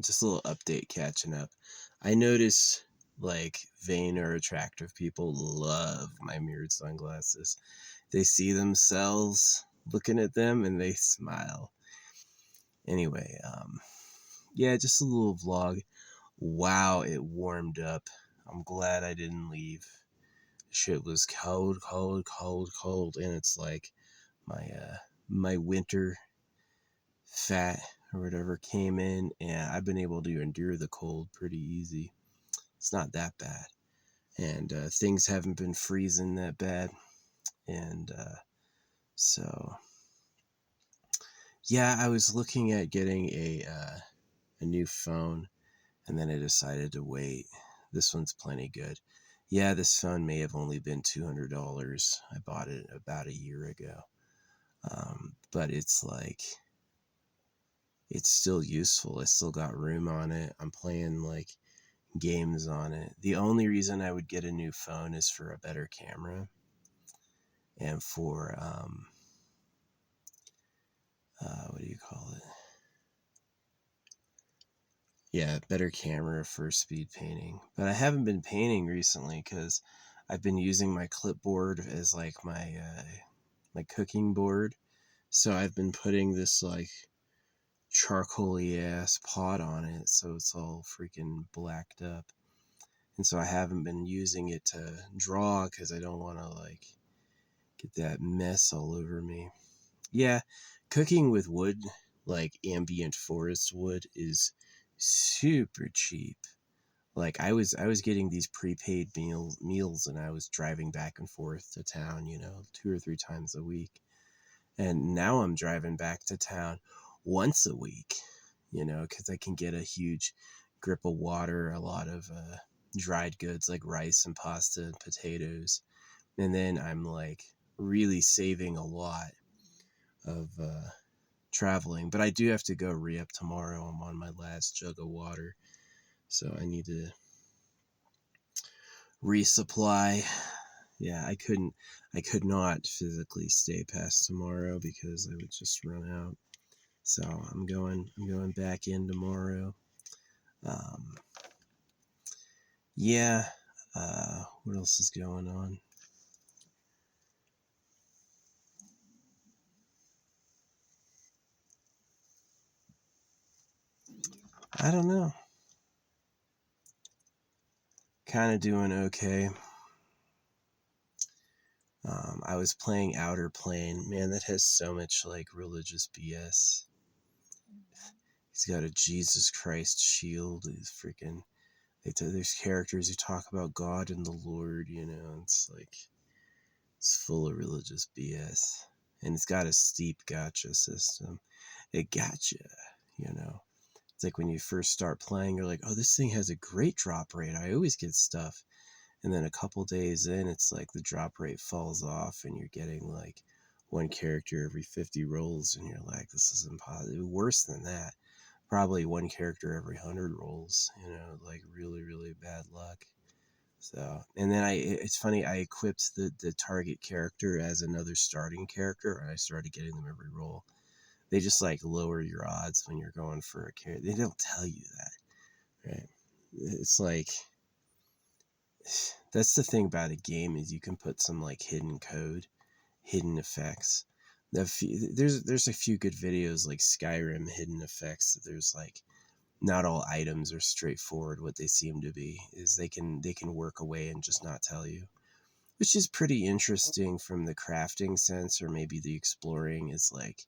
Just a little update catching up. I notice like vain or attractive people love my mirrored sunglasses. They see themselves looking at them and they smile. Anyway, yeah, just a little vlog. Wow, it warmed up. I'm glad I didn't leave. Shit was cold, cold, cold, cold, and it's like my my winter fat or whatever came in, and I've been able to endure the cold pretty easy. It's not that bad, and things haven't been freezing that bad, and so yeah, I was looking at getting a new phone, and then I decided to wait. This one's plenty good. Yeah, this phone may have only been $200. I bought it about a year ago, but it's like it's still useful. I still got room on it. I'm playing like games on it. The only reason I would get a new phone is for a better camera and for what do you call it? Yeah, better camera for speed painting. But I haven't been painting recently because I've been using my clipboard as like my cooking board. So I've been putting this like charcoaly ass pot on it, so it's all freaking blacked up. And so I haven't been using it to draw because I don't want to like get that mess all over me. Yeah, cooking with wood, like ambient forest wood, is super cheap. Like I was getting these prepaid meals and I was driving back and forth to town, 2 or 3 times a week. And now I'm driving back to town once a week, because I can get a huge grip of water, a lot of dried goods like rice and pasta and potatoes. And then I'm like really saving a lot of traveling. But I do have to go re up tomorrow. I'm on my last jug of water. So I need to resupply. Yeah, I could not physically stay past tomorrow because I would just run out. So I'm going back in tomorrow. Um, yeah. What else is going on? I don't know. Kind of doing okay. I was playing Outer Plane. Man, that has so much like religious BS. He's got a Jesus Christ shield. He's freaking. There's characters who talk about God and the Lord. It's like it's full of religious BS, and it's got a steep gotcha system. It gotcha. You know. It's like when you first start playing, you're like, oh, this thing has a great drop rate. I always get stuff. And then a couple days in, it's like the drop rate falls off and you're getting like one character every 50 rolls. And you're like, this is impossible. Worse than that. Probably one character every 100 rolls, like really, really bad luck. So, and then it's funny, I equipped the target character as another starting character and I started getting them every roll. They just like lower your odds when you're going for a character. They don't tell you that, right? It's like that's the thing about a game is you can put some like hidden code, hidden effects. There's a few good videos like Skyrim hidden effects. There's like not all items are straightforward. What they seem to be is they can work away and just not tell you, which is pretty interesting from the crafting sense, or maybe the exploring is like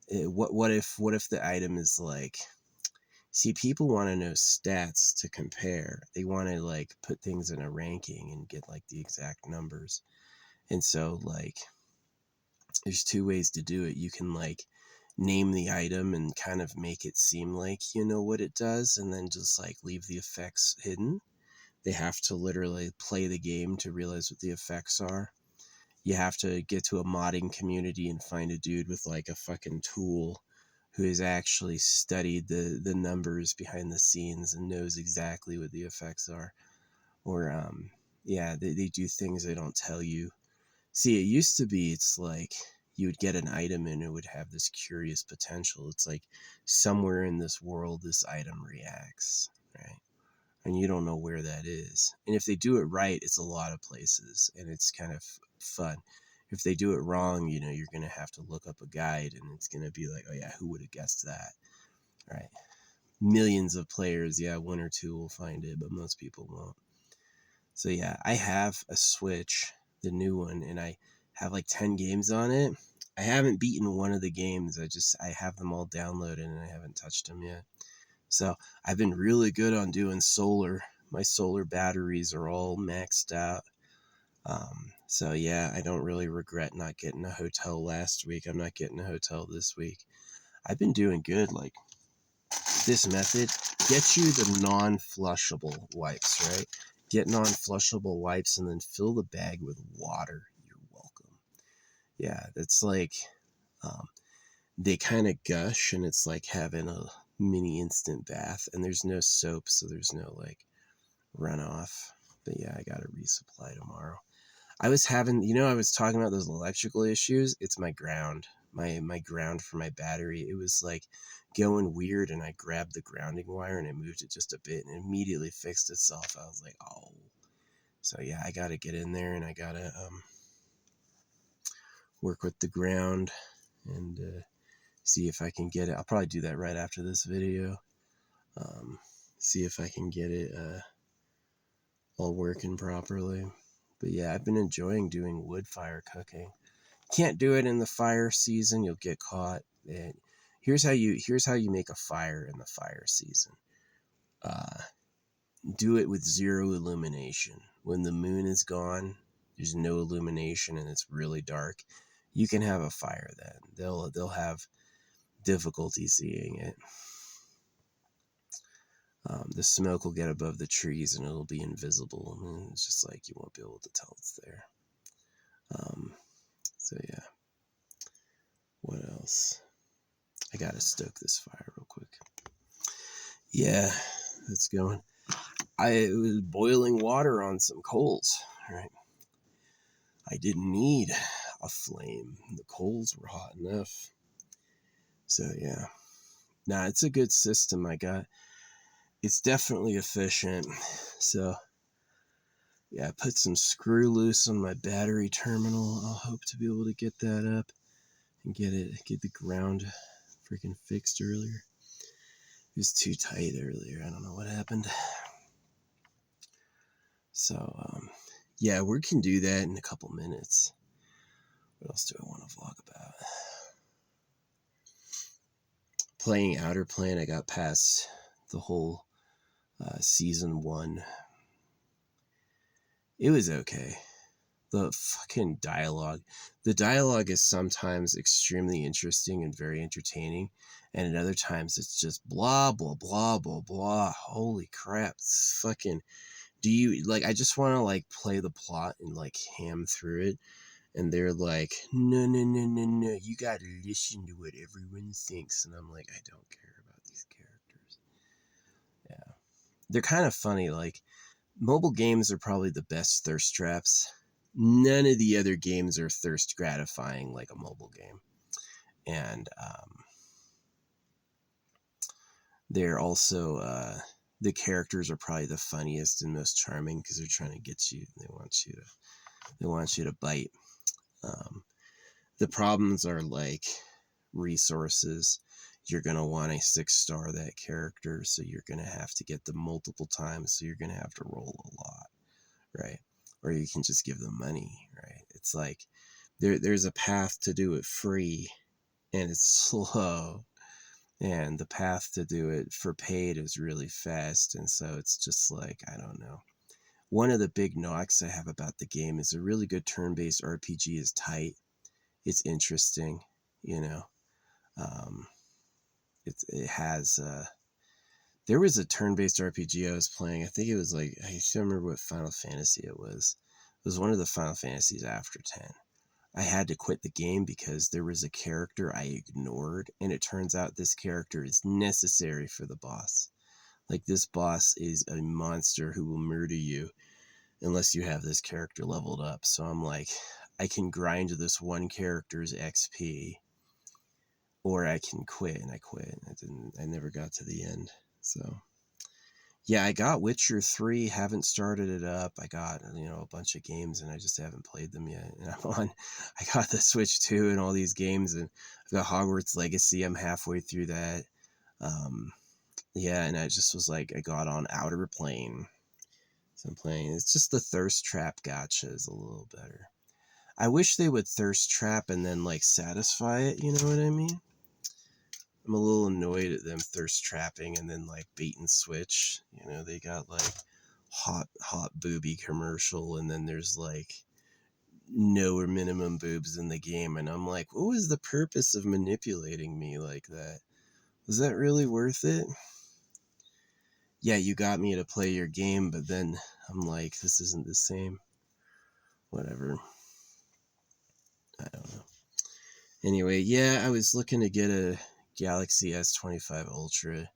what if the item is like, see, people want to know stats to compare. They want to like put things in a ranking and get like the exact numbers. And so like there's two ways to do it. You can like name the item and kind of make it seem like you know what it does and then just like leave the effects hidden. They have to literally play the game to realize what the effects are. You have to get to a modding community and find a dude with like a fucking tool who has actually studied the numbers behind the scenes and knows exactly what the effects are. Or yeah, they do things they don't tell you. See, it used to be it's like you would get an item and it would have this curious potential. It's like somewhere in this world, this item reacts, right? And you don't know where that is. And if they do it right, it's a lot of places and it's kind of fun. If they do it wrong, you know, you're going to have to look up a guide and it's going to be like, oh yeah, who would have guessed that? Right. Millions of players, yeah, one or two will find it, but most people won't. So yeah, I have a Switch, the new one, and I have like 10 games on it. I haven't beaten one of the games. I have them all downloaded and I haven't touched them yet. So I've been really good on doing solar. My solar batteries are all maxed out. So yeah, I don't really regret not getting a hotel last week. I'm not getting a hotel this week. I've been doing good. Like, this method gets you the non-flushable wipes, right? Get non-flushable wipes and then fill the bag with water. You're welcome. Yeah, that's like, they kind of gush and it's like having a mini instant bath, and there's no soap, so there's no like runoff. But yeah, I gotta resupply tomorrow. I was having, I was talking about those electrical issues. It's my ground, my ground for my battery. It was like going weird, and I grabbed the grounding wire and I moved it just a bit, and it immediately fixed itself. I was like, oh. So yeah, I gotta get in there and I gotta work with the ground and see if I can get it. I'll probably do that right after this video. See if I can get it all working properly. But yeah, I've been enjoying doing wood fire cooking. Can't do it in the fire season, you'll get caught. And here's how you make a fire in the fire season. Do it with zero illumination. When the moon is gone, there's no illumination and it's really dark, you can have a fire then. They'll have difficulty seeing it. The smoke will get above the trees and it'll be invisible. And it's just like you won't be able to tell it's there. So yeah. What else? I gotta stoke this fire real quick. Yeah, it's going. I was boiling water on some coals, right? I didn't need a flame. The coals were hot enough. So yeah. Nah, it's a good system I got. It's definitely efficient. So yeah, I put some screw loose on my battery terminal. I'll hope to be able to get that up and get the ground freaking fixed earlier. It was too tight earlier. I don't know what happened. So yeah, we can do that in a couple minutes. What else do I want to vlog about? Playing Outer Plane, I got past the whole season 1. It was okay. The fucking dialogue. The dialogue is sometimes extremely interesting and very entertaining, and at other times it's just blah, blah, blah, blah, blah. Holy crap. It's fucking... I just want to, like, play the plot and, like, ham through it, and they're like, no, no, no, no, no, you gotta listen to what everyone thinks, and I'm like, I don't care about these characters. Yeah. They're kind of funny, like, mobile games are probably the best thirst traps. None of the other games are thirst gratifying like a mobile game. And they're also, the characters are probably the funniest and most charming because they're trying to get you. They want you to bite. The problems are like resources. You're going to want a 6-star that character, so you're going to have to get them multiple times, so you're going to have to roll a lot, right? Or you can just give them money, right? It's like there's a path to do it free, and it's slow, and the path to do it for paid is really fast, and so it's just like, I don't know. One of the big knocks I have about the game is a really good turn-based RPG is tight. It's interesting, you know. It has... there was a turn-based RPG I was playing. I think it was like... I can't remember what Final Fantasy it was. It was one of the Final Fantasies after 10. I had to quit the game because there was a character I ignored, and it turns out this character is necessary for the boss. Like, this boss is a monster who will murder you unless you have this character leveled up. So I'm like, I can grind this one character's XP, or I can quit, and I quit. I never got to the end. So yeah, I got Witcher 3, haven't started it up. I got, a bunch of games and I just haven't played them yet. And I got the Switch 2 and all these games, and I've got Hogwarts Legacy. I'm halfway through that. Yeah, and I just was like, I got on Outer Plane. So I'm playing. It's just the thirst trap gacha is a little better. I wish they would thirst trap and then like satisfy it, you know what I mean? I'm a little annoyed at them thirst trapping and then like bait and switch. They got like hot booby commercial, and then there's like no or minimum boobs in the game, and I'm like, what was the purpose of manipulating me like that? Was that really worth it? Yeah, you got me to play your game, but then I'm like, this isn't the same. Whatever. I don't know. Anyway, yeah, I was looking to get a Galaxy S25 Ultra,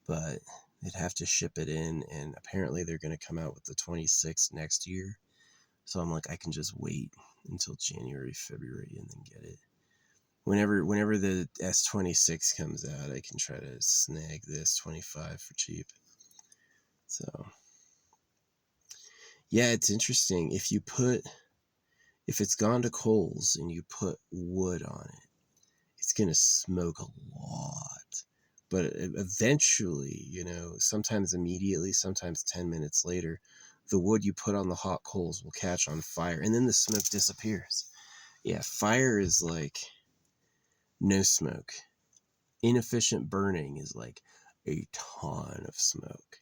but they'd have to ship it in, and apparently they're going to come out with the 26 next year. So I'm like, I can just wait until January, February, and then get it. Whenever the S26 comes out, I can try to snag the S25 for cheap. So yeah, it's interesting. If it's gone to Kohl's and you put wood on it, it's going to smoke a lot. But eventually, sometimes immediately, sometimes 10 minutes later, the wood you put on the hot coals will catch on fire, and then the smoke disappears. Yeah, fire is like no smoke. Inefficient burning is like a ton of smoke.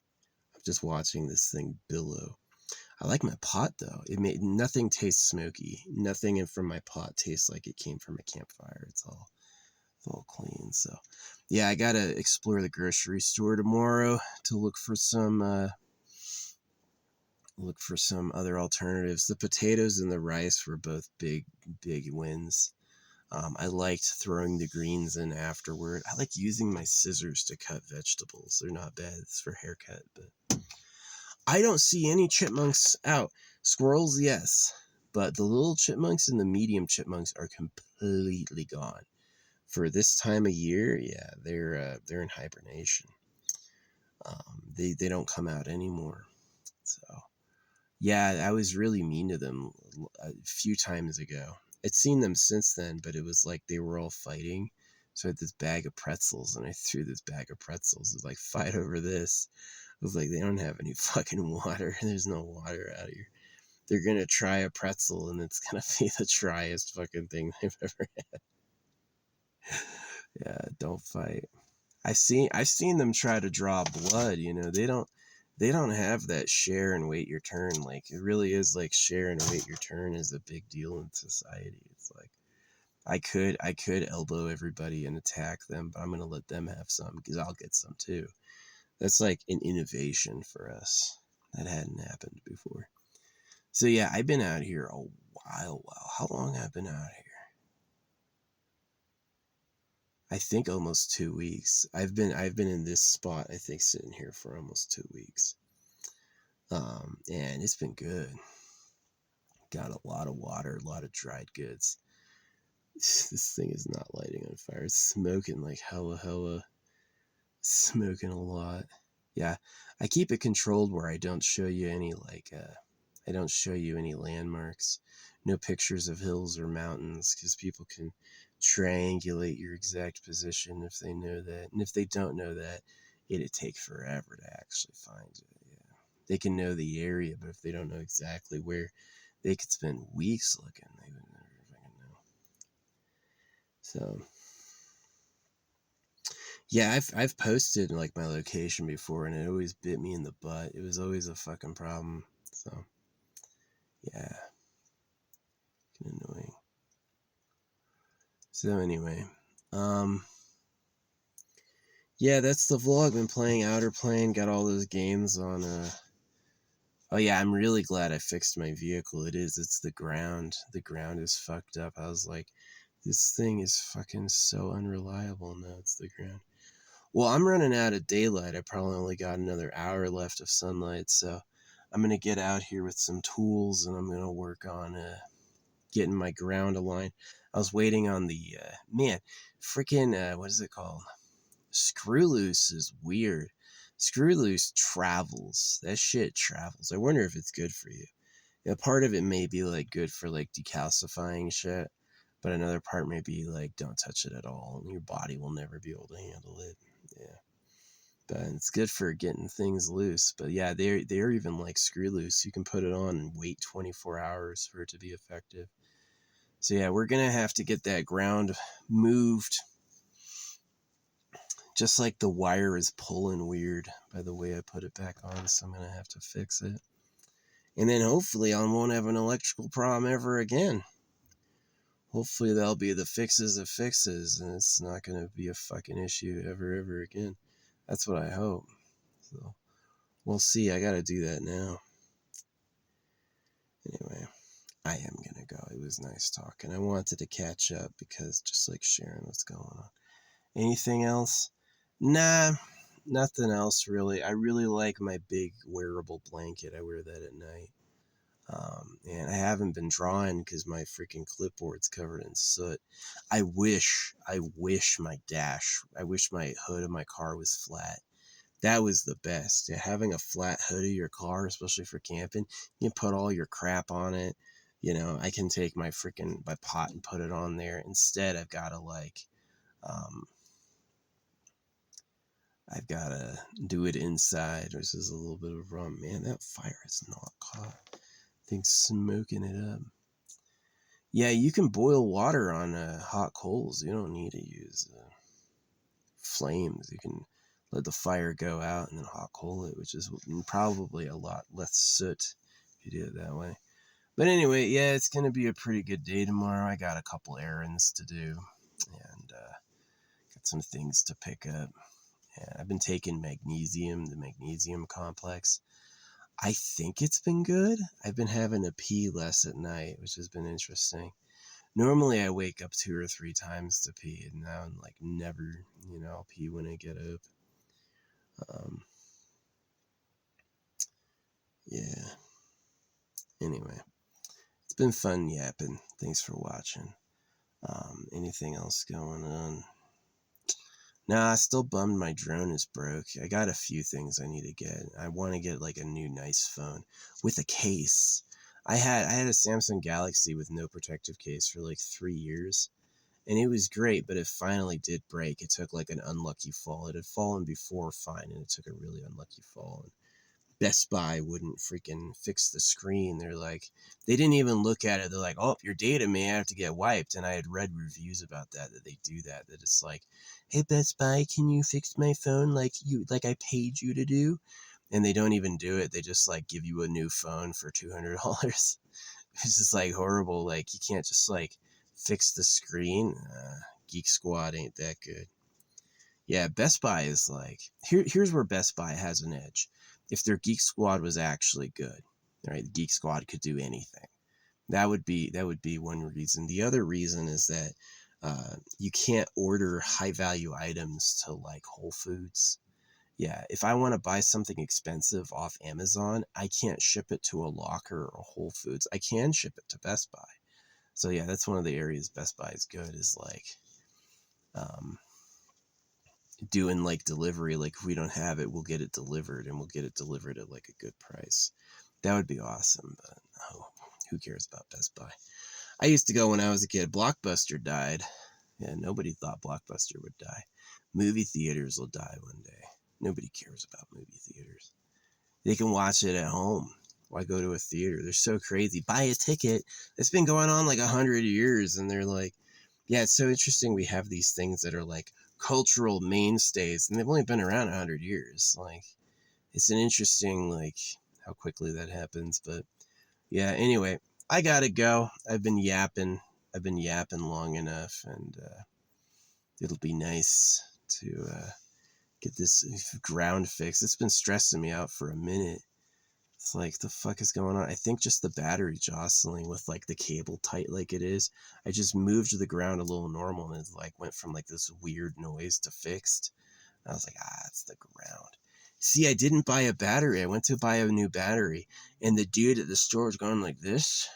I'm just watching this thing billow. I like my pot though. Nothing tastes smoky. Nothing from my pot tastes like it came from a campfire. It's all clean. So yeah, I gotta explore the grocery store tomorrow to look for some other alternatives. The potatoes and the rice were both big wins. I liked throwing the greens in afterward. I like using my scissors to cut vegetables. They're not bad. It's for haircut, but I don't see any chipmunks out. Squirrels, yes, but the little chipmunks and the medium chipmunks are completely gone. For this time of year, yeah, they're in hibernation. They don't come out anymore. So yeah, I was really mean to them a few times ago. I'd seen them since then, but it was like they were all fighting. So I had this bag of pretzels, and I threw this bag of pretzels. It was like, fight over this. I was like, they don't have any fucking water. There's no water out here. They're gonna try a pretzel, and it's gonna be the driest fucking thing they've ever had. Yeah, don't fight. I've seen them try to draw blood. They don't have that share and wait your turn. Like, it really is like share and wait your turn is a big deal in society. It's like I could elbow everybody and attack them, but I'm gonna let them have some because I'll get some too. That's like an innovation for us that hadn't happened before. So yeah, I've been out here a while. Wow, how long have I been out here? I think almost 2 weeks. I've been in this spot, I think, sitting here for almost 2 weeks. And it's been good. Got a lot of water, a lot of dried goods. This thing is not lighting on fire. It's smoking like hella, smoking a lot. Yeah, I keep it controlled where I don't show you any I don't show you any landmarks, no pictures of hills or mountains, because people can triangulate your exact position if they know that. And if they don't know that, it'd take forever to actually find it. Yeah. They can know the area, but if they don't know exactly where, they could spend weeks looking. They would never fucking know. So yeah, I've posted like my location before, and it always bit me in the butt. It was always a fucking problem. So yeah, annoying. So anyway, yeah, that's the vlog. Been playing Outer Plane, got all those games on oh yeah, I'm really glad I fixed my vehicle. It's the ground. The ground is fucked up. I was like, this thing is fucking so unreliable. No, it's the ground. Well, I'm running out of daylight. I probably only got another hour left of sunlight, so I'm gonna get out here with some tools, and I'm gonna work on getting my ground aligned. I was waiting on the freaking what is it called? Screw Loose is weird. Screw Loose travels. That shit travels. I wonder if it's good for you. Yeah, part of it may be like good for like decalcifying shit, but another part may be like don't touch it at all, and your body will never be able to handle it. Yeah, but it's good for getting things loose. But yeah, they're even like Screw Loose. You can put it on and wait 24 hours for it to be effective. So yeah, we're gonna have to get that ground moved. Just like the wire is pulling weird by the way I put it back on, so I'm gonna have to fix it. And then hopefully I won't have an electrical problem ever again. Hopefully that'll be the fixes of fixes, and it's not gonna be a fucking issue ever again. That's what I hope. So we'll see. I gotta do that now. Anyway, I am gonna go. It was nice talking. I wanted to catch up because just like sharing what's going on. Anything else? Nah, nothing else really. I really like my big wearable blanket. I wear that at night. And I haven't been drawing because my freaking clipboard's covered in soot. I wish my hood of my car was flat. That was the best. Yeah, having a flat hood of your car, especially for camping, you can put all your crap on it. You know, I can take my pot and put it on there. Instead, I've got to do it inside, which is a little bit of a problem. Man, that fire is not caught. Thing's smoking it up. Yeah, you can boil water on hot coals. You don't need to use flames. You can let the fire go out and then hot coal it, which is probably a lot less soot if you do it that way. But anyway, yeah, it's going to be a pretty good day tomorrow. I got a couple errands to do and got some things to pick up. Yeah, I've been taking the magnesium complex. I think it's been good. I've been having to pee less at night, which has been interesting. Normally I wake up 2 or 3 times to pee, and now I'm like never, I'll pee when I get up. Yeah. Anyway, it's been fun yapping. Thanks for watching. Anything else going on? Nah, still bummed my drone is broke. I got a few things I need to get. I want to get like a new nice phone with a case. I had a Samsung Galaxy with no protective case for like 3 years, and it was great, but it finally did break. It took like an unlucky fall. It had fallen before fine, and it took a really unlucky fall. And Best Buy wouldn't freaking fix the screen. They didn't even look at it. They're like, oh, your data may have to get wiped. And I had read reviews about that they do that it's like, hey, Best Buy, can you fix my phone like I paid you to do? And they don't even do it. They just like give you a new phone for $200. It's just like horrible. Like you can't just like fix the screen. Geek Squad ain't that good. Yeah, Best Buy is like, here's where Best Buy has an edge. If their Geek Squad was actually good, right? The Geek Squad could do anything. That would be one reason. The other reason is that you can't order high value items to like Whole Foods. Yeah, if I want to buy something expensive off Amazon, I can't ship it to a Locker or Whole Foods. I can ship it to Best Buy. So yeah, that's one of the areas Best Buy is good, is like doing like delivery. Like if we don't have it, we'll get it delivered, and we'll get it delivered at like a good price. That would be awesome, but who cares about Best Buy? I used to go when I was a kid. Blockbuster died. Yeah, nobody thought Blockbuster would die. Movie theaters will die one day. Nobody cares about movie theaters. They can watch it at home. Why go to a theater? They're so crazy. Buy a ticket. It's been going on like 100 years, and they're like, yeah, it's so interesting. We have these things that are like cultural mainstays, and they've only been around 100 years. Like, it's an interesting, like, how quickly that happens. But yeah, anyway, I gotta go. I've been yapping long enough, and it'll be nice to get this ground fixed. It's been stressing me out for a minute. It's like, the fuck is going on? I think just the battery jostling with like the cable tight like it is. I just moved the ground a little normal, and it like went from like this weird noise to fixed. And I was like, it's the ground. See, I didn't buy a battery. I went to buy a new battery, and the dude at the store was going like this.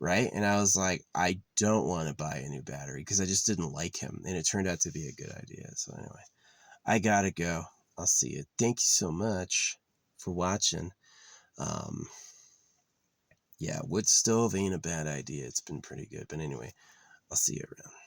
right? And I was like, I don't want to buy a new battery because I just didn't like him. And it turned out to be a good idea. So, anyway, I got to go. I'll see you. Thank you so much for watching. Um, yeah, wood stove ain't a bad idea. It's been pretty good. But anyway, I'll see you around.